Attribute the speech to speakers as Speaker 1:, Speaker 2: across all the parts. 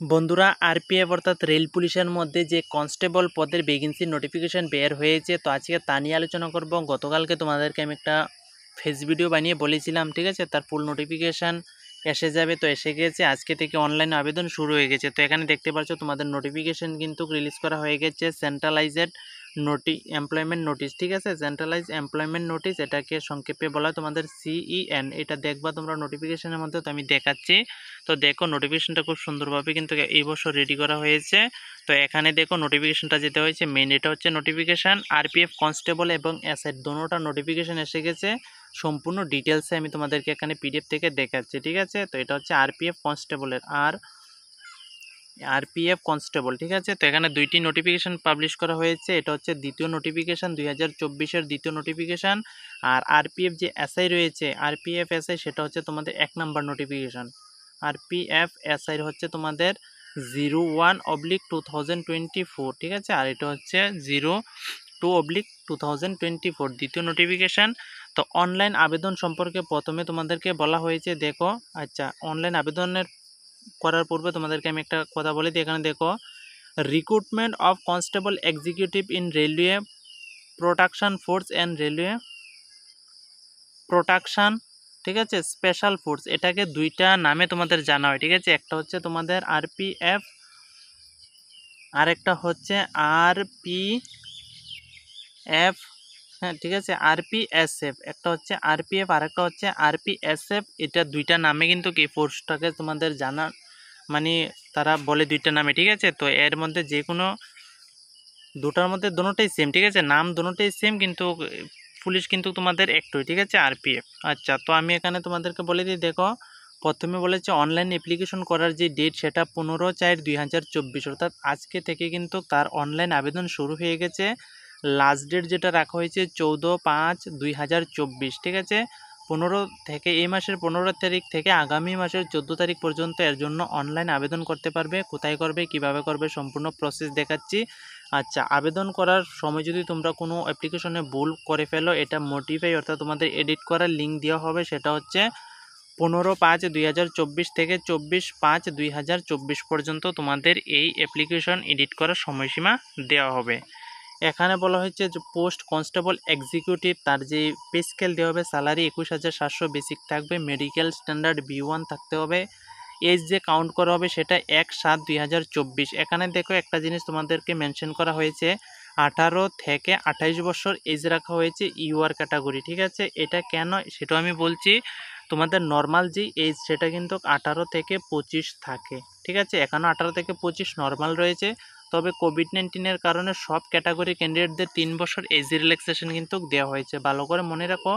Speaker 1: বন্ধুরা, আরপিএফ অর্থাৎ রেল পুলিশের মধ্যে যে কনস্টেবল পদের ভ্যাকেন্সির নোটিফিকেশন বের হয়েছে, তো আজকে তা নিয়ে আলোচনা করব। গতকালকে তোমাদেরকে আমি একটা ফেস ভিডিও বানিয়ে বলেছিলাম, ঠিক আছে, তার ফুল নোটিফিকেশান এসে যাবে। তো এসে গেছে, আজকে থেকে অনলাইন আবেদন শুরু হয়ে গেছে। তো এখানে দেখতে পাচ্ছ তোমাদের নোটিফিকেশান কিন্তু রিলিজ করা হয়ে গেছে। সেন্ট্রালাইজড এমপ্লয়মেন্ট নোটিশ, ঠিক আছে, সেন্ট্রালাইজ এমপ্লয়মেন্ট নোটিশ, এটাকে সংক্ষেপে বলা হয় তোমাদের CEN। এটা দেখবা তোমরা নোটিফিকেশনের মধ্যে, তো আমি দেখাচ্ছি। তো দেখো নোটিফিকেশনটা খুব সুন্দরভাবে কিন্তু এই বছর রেডি করা হয়েছে। তো এখানে দেখো নোটিফিকেশনটা যেটা হয়েছে মেইন, এটা হচ্ছে নোটিফিকেশান আরপিএফ কনস্টেবল এবং এসআই দোনোটা নোটিফিকেশান এসে গেছে। সম্পূর্ণ ডিটেলসে আমি তোমাদেরকে এখানে পিডিএফ থেকে দেখাচ্ছি, ঠিক আছে। তো এটা হচ্ছে আরপিএফ কনস্টেবলের আরপিএফ কনস্টেবল, ঠিক আছে। তো এখানে দুইটি নোটিফিকেশান পাবলিশ করা হয়েছে। এটা হচ্ছে দ্বিতীয় নোটিফিকেশান, 2024-এর দ্বিতীয় নোটিফিকেশান। আর আরপিএফ যে এসআই রয়েছে, আরপিএফ এসআই, সেটা হচ্ছে তোমাদের 1 নম্বর নোটিফিকেশান। আরপিএফ এসআই হচ্ছে তোমাদের 01/2024, ঠিক আছে। আর এটা হচ্ছে 02/2024 দ্বিতীয় নোটিফিকেশান। তো অনলাইন আবেদন সম্পর্কে প্রথমে তোমাদেরকে বলা হয়েছে, দেখো। আচ্ছা, অনলাইন আবেদনের করার পূর্বে তোমাদেরকে আমি একটা কথা বলে দিই। এখানে দেখো, recruitment of constable executive in railway protection force and railway protection, ঠিক আছে, স্পেশাল ফোর্স, এটাকে দুইটা নামে তোমাদের জানা হয়, ঠিক আছে। একটা হচ্ছে তোমাদের আরপিএফ, আর একটা হচ্ছে আরপিএফ, হ্যাঁ, ঠিক আছে, আরপিএসএফ। একটা হচ্ছে আরপিএফ আর একটা হচ্ছে আরপিএসএফ। এটা দুইটা নামে কিন্তু কি ফোর্সটাকে তোমাদের জানা, মানে তারা বলে দুইটা নামে, ঠিক আছে। তো এর মধ্যে যে কোনো দুটার মধ্যে দোনোটাই সেম, ঠিক আছে, নাম দোনোটাই সেম, কিন্তু পুলিশ কিন্তু তোমাদের একটাই, ঠিক আছে, আরপিএফ। আচ্ছা, তো আমি এখানে তোমাদেরকে বলে দিই, দেখো। প্রথমে বলেছে অনলাইন অ্যাপ্লিকেশন করার যে ডেট, সেটা 15/4/2024, অর্থাৎ আজকে থেকে কিন্তু তার অনলাইন আবেদন শুরু হয়ে গেছে। লাস্ট ডেট যেটা রাখা হয়েছে 14/5/2024, ঠিক আছে। 15 থেকে, এই মাসের 15 তারিখ থেকে আগামী মাসের 14 তারিখ পর্যন্ত এর জন্য অনলাইন আবেদন করতে পারবে। কোথায় করবে, কিভাবে করবে, সম্পূর্ণ প্রসেস দেখাচ্ছি। আচ্ছা, আবেদন করার সময় যদি তোমরা কোনো অ্যাপ্লিকেশনে ভুল করে ফেলো, এটা মডিফাই অর্থাৎ তোমাদের এডিট করার লিঙ্ক দেওয়া হবে। সেটা হচ্ছে 15/5/2024 থেকে 24/5/2024 পর্যন্ত তোমাদের এই অ্যাপ্লিকেশন এডিট করার সময়সীমা দেওয়া হবে। এখানে বলা হয়েছে যে পোস্ট কনস্টেবল এক্সিকিউটিভ, তার যে পে স্কেল দেওয়া হবে, স্যালারি 21,700 বেসিক থাকবে, মেডিকেল স্ট্যান্ডার্ড B1 থাকতে হবে। এজ যে কাউন্ট করা হবে সেটা 1/7/2024। এখানে দেখো একটা জিনিস তোমাদেরকে মেনশন করা হয়েছে, 18 থেকে 28 বছর এজ রাখা হয়েছে ইউআর ক্যাটাগরি, ঠিক আছে। এটা কেন সেটাও আমি বলছি। তোমাদের নর্মাল যে এজ, সেটা কিন্তু 18 থেকে 25 থাকে, ঠিক আছে। এখানেও 18 থেকে 25 নর্মাল রয়েছে। তবে কোভিড-19-এর কারণে সব ক্যাটাগরি ক্যান্ডিডেটদের 3 বছর এজ রিল্যাক্সেশন কিন্তু দেওয়া হয়েছে। ভালো করে মনে রাখো,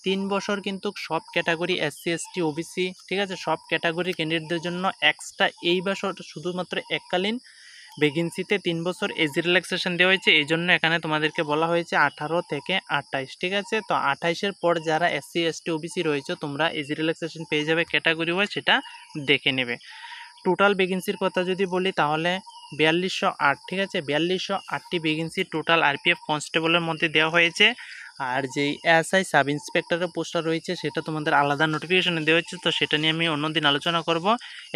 Speaker 1: 3 বছর কিন্তু সব ক্যাটাগরি, SC ST OBC, ঠিক আছে, সব ক্যাটাগরি ক্যান্ডিডেটদের জন্য এক্সট্রা এই বছর শুধুমাত্র এককালীন ভ্যাকেন্সিতে 3 বছর এজ রিল্যাক্সেশন দেওয়া হয়েছে। এই জন্য এখানে তোমাদেরকে বলা হয়েছে 18 থেকে 28, ঠিক আছে। তো 28-এর পর যারা SC ST OBC রয়েছে, তোমরা এজ রিল্যাক্সেশন পেয়ে যাবে ক্যাটাগরি ওয়াইজ, সেটা দেখে নেবে। টোটাল ভ্যাকেন্সির কথা যদি বলি, তাহলে 4208, ঠিক আছে, 4208টি ভ্যাকেন্সি টোটাল আরপিএফ কনস্টেবলের মধ্যে দেওয়া হয়েছে। আর যেই এসআই সাব ইন্সপেক্টরের পোস্টটা রয়েছে, সেটা তোমাদের আলাদা নোটিফিকেশনে দেওয়া হচ্ছে। তো সেটা নিয়ে আমি অন্যদিন আলোচনা করব,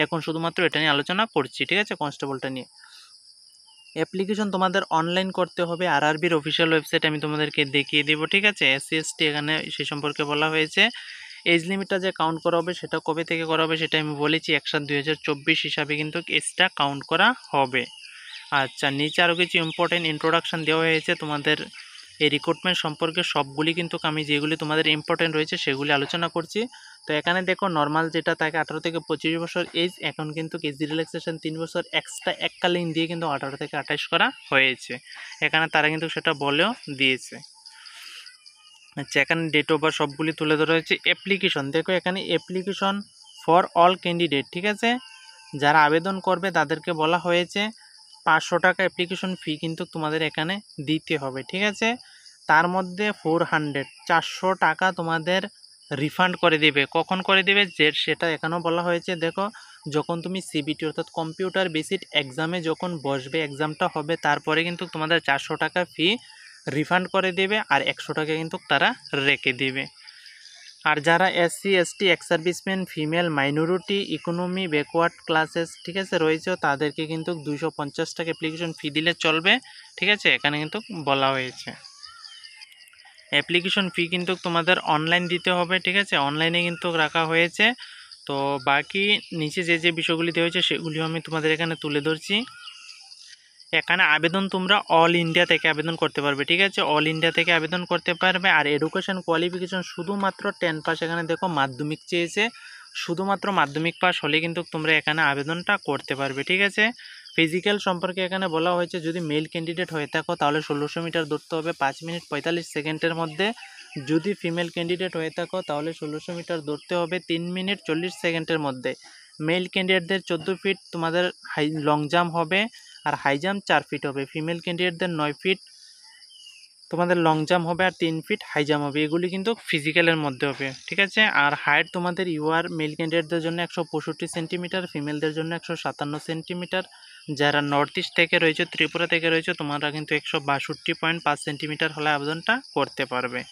Speaker 1: এখন শুধুমাত্র এটা নিয়ে আলোচনা করছি, ঠিক আছে, কনস্টেবলটা নিয়ে। অ্যাপ্লিকেশন তোমাদের অনলাইন করতে হবে, আরআরবির অফিসিয়াল ওয়েবসাইট আমি তোমাদেরকে দেখিয়ে দেবো, ঠিক আছে। SC ST এখানে সে সম্পর্কে বলা হয়েছে। এজ লিমিটটা যে কাউন্ট করা হবে, সেটা কবে থেকে করা হবে সেটা আমি বলেছি, 1/7/2024 হিসাবে কিন্তু এজটা কাউন্ট করা হবে। আচ্ছা, নিচে আরও কিছু ইম্পর্টেন্ট ইন্ট্রোডাকশান দেওয়া হয়েছে তোমাদের এই রিক্রুটমেন্ট সম্পর্কে। সবগুলি কিন্তু আমি যেগুলি তোমাদের ইম্পর্টেন্ট রয়েছে সেগুলি আলোচনা করছি। তো এখানে দেখো, নর্মাল যেটা থাকে 18 থেকে 25 বছর এজ, এখন কিন্তু এজ রিল্যাক্সেশন 3 বছর এক্সট্রা এককালীন দিয়ে কিন্তু 18 থেকে 28 করা হয়েছে। এখানে তারা কিন্তু সেটা বলেও দিয়েছে। আচ্ছা, এখানে ডেট অফ বার্থ সবগুলি তুলে ধরা হয়েছে। অ্যাপ্লিকেশন দেখো, এখানে অ্যাপ্লিকেশন ফর অল ক্যান্ডিডেট, ঠিক আছে, যারা আবেদন করবে তাদেরকে বলা হয়েছে 500 টাকা অ্যাপ্লিকেশন ফি কিন্তু তোমাদের এখানে দিতে হবে, ঠিক আছে। তার মধ্যে 400 টাকা তোমাদের রিফান্ড করে দেবে। কখন করে দেবে যে সেটা এখানেও বলা হয়েছে, দেখো, যখন তুমি সিবিটি অর্থাৎ কম্পিউটার বেসিড এক্সামে যখন বসবে, এক্সামটা হবে, তারপরে কিন্তু তোমাদের 400 টাকা ফি রিফান্ড করে দেবে, আর 100 টাকা কিন্তু তারা রেখে দেবে। আর যারা SC ST ex serviceman female minority economy backward classes ঠিক আছে রয়েছে তাদেরকে কিন্তু 250 টাকা অ্যাপ্লিকেশন ফি দিলে চলবে, ঠিক আছে, এখানে কিন্তু বলা হয়েছে। অ্যাপ্লিকেশন ফি কিন্তু তোমাদের অনলাইন দিতে হবে, ঠিক আছে, অনলাইনে কিন্তু রাখা হয়েছে। তো বাকি নিচে যে যে বিষয়গুলি দেওয়া হয়েছে সেগুলিও আমি তোমাদের এখানে তুলে ধরছি। এখানে আবেদন তোমরা অল ইন্ডিয়া থেকে আবেদন করতে পারবে, ঠিক আছে, অল ইন্ডিয়া থেকে আবেদন করতে পারবে। আর এডুকেশন কোয়ালিফিকেশন শুধুমাত্র 10 পাস, এখানে দেখো মাধ্যমিক চেয়েছে, শুধুমাত্র মাধ্যমিক পাস হলে কিন্তু তোমরা এখানে আবেদনটা করতে পারবে, ঠিক আছে। ফিজিক্যাল সম্পর্কে এখানে বলা হয়েছে যদি মেল ক্যান্ডিডেট হয়ে থাকো তাহলে 1600 মিটার দৌড়তে হবে 5 মিনিট 45 সেকেন্ডের মধ্যে। যদি ফিমেল ক্যান্ডিডেট হয়ে থাকো তাহলে 1600 মিটার দৌড়তে হবে 3 মিনিট 40 সেকেন্ডের মধ্যে। মেল ক্যান্ডিডেটদের 14 ফিট তোমাদের লং জাম্প হবে, আর হাই জাম্প 4 ফিট হবে। ফিমেল ক্যান্ডিডেটদের 9 ফিট তোমাদের লং জাম্প হবে, আর 3 ফিট হাই জাম্প হবে। এগুলি কিন্তু ফিজিক্যালের মধ্যে হবে, ঠিক আছে। আর হাইট তোমাদের ইউআর মেল ক্যান্ডিডেটদের জন্য 165 সেন্টিমিটার, ফিমেলদের জন্য 157 সেন্টিমিটার। যারা নর্থ ইস্ট থেকে রয়েছে, ত্রিপুরা থেকে রয়েছে, তোমরা কিন্তু 162.5 সেন্টিমিটার হলে আবেদনটা করতে পারবে।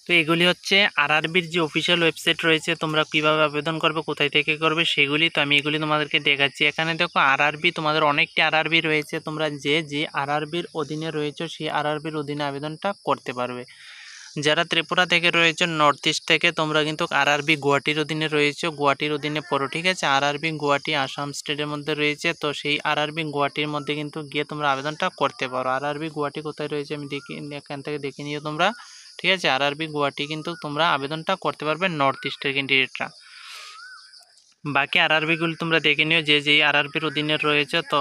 Speaker 1: তো এগুলি হচ্ছে আরআরবির যে অফিসিয়াল ওয়েবসাইট রয়েছে, তোমরা কিভাবে আবেদন করবে, কোথায় থেকে করবে সেগুলি। তো আমি এগুলি তোমাদেরকে দেখাচ্ছি। এখানে দেখো আরআরবি, তোমাদের অনেকটি আরআরবি রয়েছে, তোমরা যে আরআরবির অধীনে রয়েছে সেই আরআরবির অধীনে আবেদনটা করতে পারবে। যারা ত্রিপুরা থেকে রয়েছে, নর্থ ইস্ট থেকে, তোমরা কিন্তু আরআরবি গুয়াহাটির অধীনে রয়েছে, গুয়াহাটির অধীনে পড়ো, ঠিক আছে। আরআরবি গুয়াহাটি আসাম স্টেটের মধ্যে রয়েছে, তো সেই আরআরবি গুয়াহাটির মধ্যে কিন্তু গিয়ে তোমরা আবেদনটা করতে পারো। আরআরবি গুয়াহাটি কোথায় রয়েছে আমি দেখি, এখান থেকে দেখে নিও তোমরা, ঠিক আছে। আরআরবি গুয়াহাটি কিন্তু তোমরা আবেদনটা করতে পারবে নর্থ ইস্টের ক্যান্ডিডেটরা। বাকি আরআরবিগুলি তোমরা দেখে নিও যে আরআরবির অধীনে রয়েছে। তো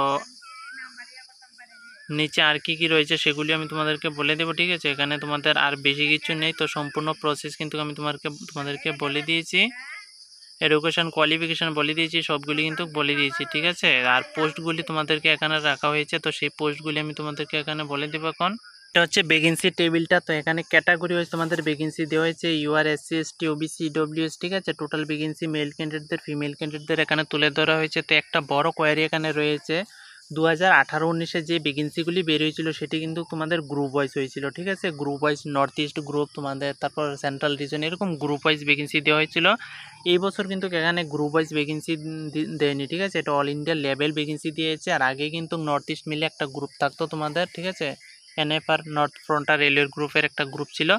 Speaker 1: নিচে আর কি রয়েছে সেগুলি আমি তোমাদেরকে বলে দেবো, ঠিক আছে। এখানে তোমাদের আর বেশি কিছু নেই, তো সম্পূর্ণ প্রসেস কিন্তু আমি তোমাদেরকে বলে দিয়েছি। এডুকেশন কোয়ালিফিকেশন বলে দিয়েছি, সবগুলি কিন্তু বলে দিয়েছি, ঠিক আছে। আর পোস্টগুলি তোমাদেরকে এখানে রাখা হয়েছে, তো সেই পোস্টগুলি আমি তোমাদেরকে এখানে বলে দেবো এখন। এটা হচ্ছে ভ্যাকেন্সি টেবিলটা। তো এখানে ক্যাটাগরি হয়েছে তোমাদের ভ্যাকেন্সি দেওয়া হয়েছে UR SC ST OBC EWS, ঠিক আছে। টোটাল ভ্যাকেন্সি মেল ক্যান্ডিডেটদের ফিমেল ক্যান্ডিডেটদের এখানে তুলে ধরা হয়েছে। তো একটা বড় কোয়ারি এখানে রয়েছে, 2018-19 যে ভ্যাকেন্সিগুলি বের হয়েছিল সেটি কিন্তু তোমাদের গ্রুপ ওয়াইজ হয়েছিল, ঠিক আছে। Group wise north east group তোমাদের, তারপর সেন্ট্রাল রিজন, এরকম গ্রুপ ওয়াইজ ভ্যাকেন্সি দেওয়া হয়েছিল। এই বছর কিন্তু এখানে গ্রুপ ওয়াইজ ভ্যাকেন্সি দেয়নি, ঠিক আছে। এটা অল ইন্ডিয়া লেভেল ভ্যাকেন্সি দিয়েছে। আর আগে কিন্তু নর্থ ইস্ট মিলে একটা গ্রুপ থাকতো তোমাদের, ঠিক আছে, এনএফআর নর্থ ফ্রন্টার রেলওয়ের গ্রুপের একটা গ্রুপ ছিল।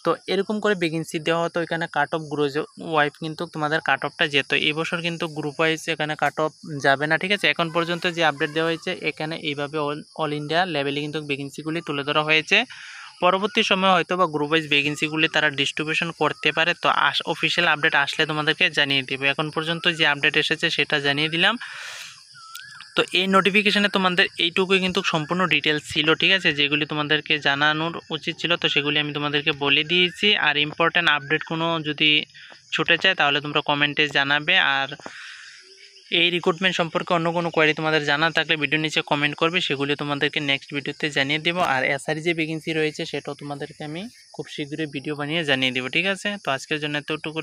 Speaker 1: তো এরকম করে ভ্যাকেন্সি দেওয়া হতো, এখানে কাট অফ গ্রোজ ওয়াইফ কিন্তু তোমাদের কাট অফটা যেত। এই বছর কিন্তু গ্রুপ ওয়াইজ এখানে কাট অফ যাবে না, ঠিক আছে। এখন পর্যন্ত যে আপডেট দেওয়া হয়েছে এখানে এইভাবে অল ইন্ডিয়া লেভেলে কিন্তু ভ্যাকেন্সিগুলি তুলে ধরা হয়েছে। পরবর্তী সময়ে হয়তো বা গ্রুপ ওয়াইজ ভ্যাকেন্সিগুলি তারা ডিস্ট্রিবিউশন করতে পারে। তো অফিসিয়াল আপডেট আসলে তোমাদেরকে জানিয়ে দেবে। এখন পর্যন্ত যে আপডেট এসেছে সেটা জানিয়ে দিলাম। তো এই নোটিফিকেশানে তোমাদের এইটুকুই কিন্তু সম্পূর্ণ ডিটেলস ছিল, ঠিক আছে, যেগুলি তোমাদেরকে জানানোর উচিত ছিল। তো সেগুলি আমি তোমাদেরকে বলে দিয়েছি। আর ইম্পর্ট্যান্ট আপডেট কোনো যদি ছুটে যায় তাহলে তোমরা কমেন্টে জানাবে। আর এই রিক্রুটমেন্ট সম্পর্কে অন্য কোনো কোয়ারি তোমাদের জানা থাকলে ভিডিও নিচে কমেন্ট করবে, সেগুলি তোমাদেরকে নেক্সট ভিডিওতে জানিয়ে দেবো। আর এসআরই যে ভ্যাকেন্সি রয়েছে সেটাও তোমাদেরকে আমি খুব শীঘ্রই ভিডিও বানিয়ে জানিয়ে দেবো, ঠিক আছে। তো আজকের জন্য এতটুকু